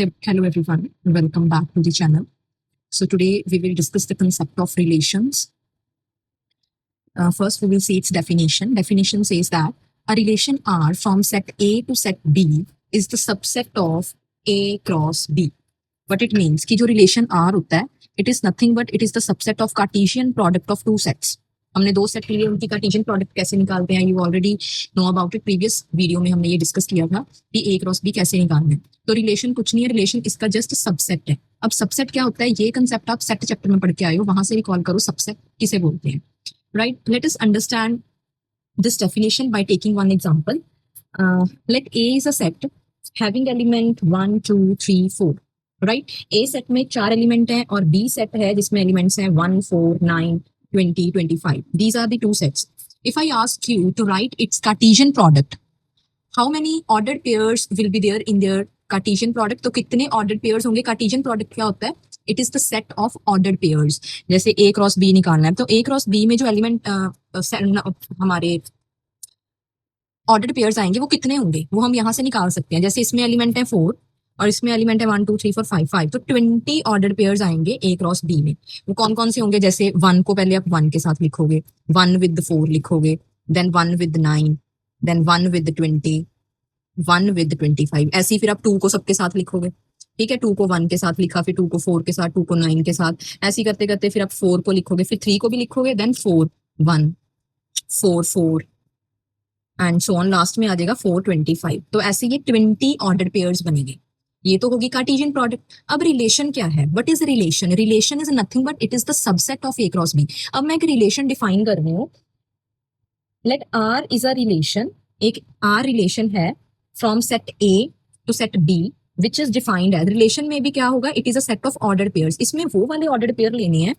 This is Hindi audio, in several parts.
Hello everyone, welcome back to the channel. So today we will discuss the concept of relations. First we will see its definition. Definition says that a relation R from set A to set B is the subset of A cross B. What it means कि जो relation R होता है, it is nothing but it is the subset of Cartesian product of two sets. हमने दो सेट लिए, उनकी कार्टेशियन प्रोडक्ट कैसे निकालते हैं, you already know about it. Previous video में हमने ये डिस्कस किया था कि ए क्रॉस बी कैसे निकालना है. तो रिलेशन कुछ नहीं है, रिलेशन इसका जस्ट सबसेट है. अब सबसेट क्या होता है, ये कंसेप्ट आप सेट चैप्टर में पढ़ के आए हो, वहां से रिकॉल करो सबसेट किसे बोलते हैं. Right, let us understand this definition by taking one example. Let A is a set having element 1 2 3 4. Right, A set में 4 एलिमेंट हैं और बी सेट है जिसमें एलिमेंट्स हैं 1 4 9 20 25. These are the two sets. If I ask you to write its Cartesian product, how many ordered pairs will be there in their Cartesian product? तो कितने ordered pairs होंगे? Cartesian product क्या होता है? It is the set of ordered pairs. जैसे A cross B निकालना है तो A cross B में जो एलिमेंट हमारे ordered pairs आएंगे वो कितने होंगे वो हम यहाँ से निकाल सकते हैं. जैसे इसमें एलिमेंट है 4 और इसमें एलिमेंट है 1 2 3 4 5 5, तो 20 ऑर्डर पेयर्स आएंगे ए क्रॉस बी में. वो कौन कौन से होंगे? जैसे 1 को पहले आप 1 के साथ लिखोगे, 1 विद 4 लिखोगे, then 1 with 9, then 1 with 20, 1 with 25. ऐसे ही फिर आप 2 को सबके साथ लिखोगे. ठीक है, 2 को 1 के साथ लिखा, फिर 2 को 4 के साथ, 2 को 9 के साथ, ऐसे करते करते फिर आप 4 को लिखोगे, फिर 3 को भी लिखोगे, then 4 1 4 4 and so on. Last में आ जाएगा 4 25. तो ऐसे ये 20 ऑर्डर पेयर्स बनेंगे. ये तो होगी कार्टेशियन प्रोडक्ट. अब रिलेशन क्या है? What is relation? Relation is nothing but it is the subset of A cross B. अब मैं एक रिलेशन डिफाइन कर रही हूँ. Let R is a relation. एक आर रिलेशन है from set A to set B which is defined as. Relation में भी क्या होगा? It is a set of order pairs. इसमें वो वाले ऑर्डर पेयर लेने हैं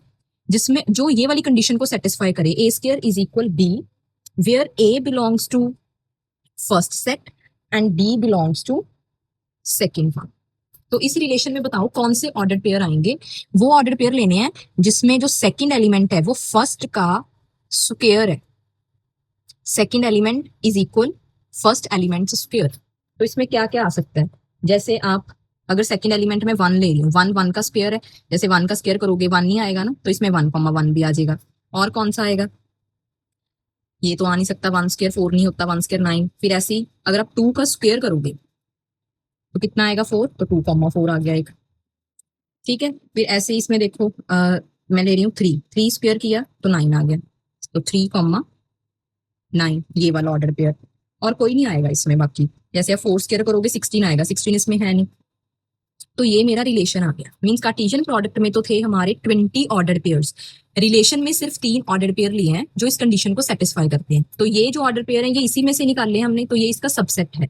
जिसमें जो ये वाली कंडीशन को सेटिस्फाई करे. A square is equal B where A belongs to first set and B belongs to second one. तो इस रिलेशन में बताओ कौन से ऑर्डर पेयर आएंगे? वो ऑर्डर पेयर लेने हैं जिसमें जो सेकंड एलिमेंट है वो फर्स्ट का स्क्वायर है. Second element is equal first element square. तो इसमें क्या क्या आ सकता है? जैसे आप अगर सेकंड एलिमेंट में 1 ले रही हूँ, 1 1 का स्क्वायर है, जैसे 1 का स्क्वायर करोगे 1 नहीं आएगा ना, तो इसमें 1 1 भी आ जाएगा. और कौन सा आएगा? ये तो आ नहीं सकता, 1 स्क्वायर 4 नहीं होता, 1 स्क्वायर 9. फिर ऐसे ही अगर आप 2 का स्क्वायर करोगे तो कितना आएगा? 4. तो 2 4 आ गया एक. ठीक है, फिर ऐसे ही इसमें देखो मैं ले रही हूँ 3 स्क्वायर किया तो 9 आ गया. तो 3 9 ये वाला ऑर्डर पेयर. और कोई नहीं आएगा इसमें बाकी. जैसे आप 4 स्क्वायर करोगे 16 आएगा, 16 इसमें है नहीं. तो ये मेरा रिलेशन आ गया. मीन्स कार्टेशियन प्रोडक्ट में तो थे हमारे 20 ऑर्डर पेयर्स. रिलेशन में सिर्फ 3 ऑर्डर पेयर लिए हैं जो इस कंडीशन को सेटिस्फाई करते हैं. तो ये जो ऑर्डर पेयर है ये इसी में से निकाल लिया हमने, तो ये इसका सबसेट है.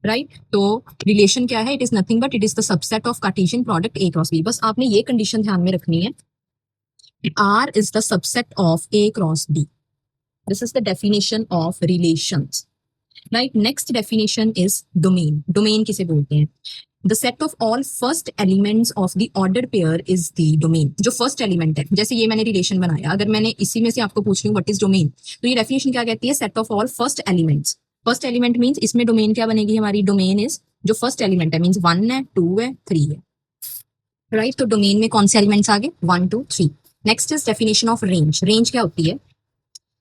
राइट, तो रिलेशन क्या है? It is nothing but it is the subset of Cartesian product A cross B. बस आपने ये कंडीशन ध्यान में रखनी है, R is the subset of A cross B. This is the definition of relations. Right, next definition is domain. Domain किसे बोलते हैं? The set of all first elements of the order pair is the domain. जो फर्स्ट एलिमेंट है, जैसे ये मैंने रिलेशन बनाया, अगर मैंने इसी में से आपको पूछ रही हूँ व्हाट इज डोमेन, तो ये डेफिनेशन क्या कहती है? Set of all first elements. First element means इसमें डोमेन क्या बनेगी हमारी? डोमेन इज जो फर्स्ट एलिमेंट है, मीन्स 1 है 2 है 3 है. राइट, तो डोमेन में कौन से एलिमेंट्स आ गए? 1 2 3. Next is definition of range. Range क्या होती है?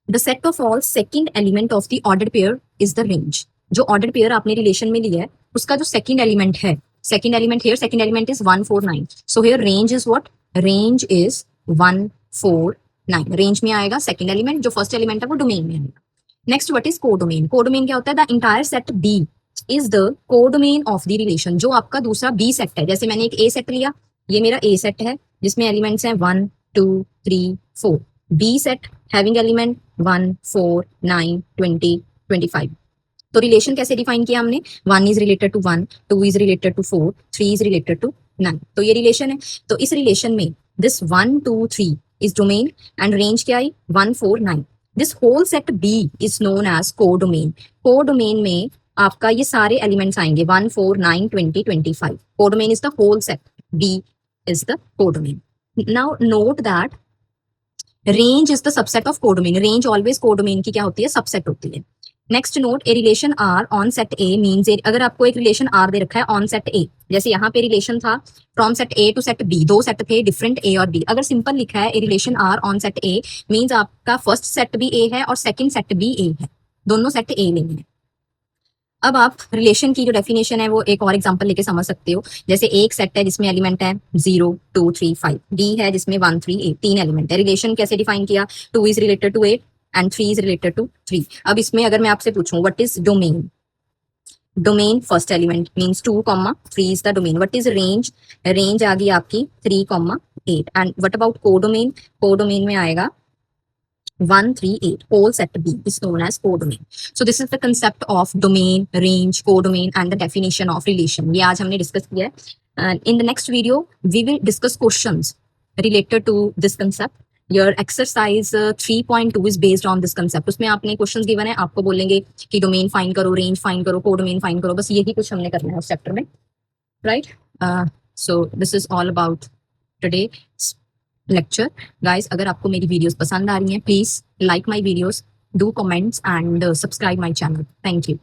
The set of all second element of the order pair is the range. जो ऑर्डर पेयर आपने रिलेशन में लिया है उसका जो सेकंड एलिमेंट है, second element here, second element is 1 4 9. So here range is what? Range is 1 4 9. Range में आएगा सेकंड एलिमेंट, जो फर्स्ट एलिमेंट है वो डोमेन में आएगा. Next what is codomain. Codomain क्या होता है? The entire set B is the codomain of the relation. जो आपका दूसरा बी सेट है, जैसे मैंने एक ए सेट लिया, ये मेरा ए सेट है जिसमें एलिमेंट्स हैं 1 2 3 4. B set having element 1 4 9 20 25. तो रिलेशन कैसे डिफाइन किया हमने? 1 is related to 1, 2 is related to 4, 3 is related to 9. तो ये रिलेशन है. तो इस रिलेशन में this 1 2 3 is domain and range क्या आई? 1 4 9. This whole set B is known as codomain. Codomain में आपका ये सारे एलिमेंट्स आएंगे 1 4 9 20 25. Codomain is the whole set. B is the codomain. Now note that range is the subset of codomain. Range always codomain की क्या होती है? सबसेट होती है. Next note, a relation R on set A means, अगर आपको एक रिलेशन आर दे रखा है ऑन सेट ए, जैसे यहाँ पे रिलेशन था from set A to set B, दो सेट थे डिफरेंट ए और बी, अगर सिंपल लिखा है A relation R on set A means आपका फर्स्ट सेट भी ए है और सेकंड सेट भी ए है, दोनों सेट ए लेंगे हैं। अब आप रिलेशन की जो डेफिनेशन है वो एक और एग्जांपल लेके समझ सकते हो, जैसे एक सेट है जिसमें एलिमेंट है 0 2 3 5, बी है जिसमें 1 3 8, तीन एलिमेंट है। रिलेशन कैसे डिफाइन किया, 2 is related to 8 and 3 is related to 3। अब इसमें अगर मैं आपसे पूछूं what is domain, domain first element means 2 3 is the domain. What is range, range आ गई आपकी 3 8। And what about codomain, codomain में आएगा 1 3 8, whole set B is known as codomain. So this is the concept of domain, range, codomain and the definition of relation. ये आज हमने डिस्कस किया है। In the next video we will discuss questions related to this concept. Your exercise 3.2 is based on this concept. उसमें आपने क्वेश्चंस गिवन है, आपको बोलेंगे कि डोमेन फाइंड करो, रेंज फाइंड करो, कोडोमेन फाइंड करो, बस यही कुछ हमने करना है उस चैप्टर में, right? So this is all about today lecture. Guys, अगर आपको मेरी वीडियोस पसंद आ रही हैं, please like my videos, do comments and subscribe my channel. Thank you.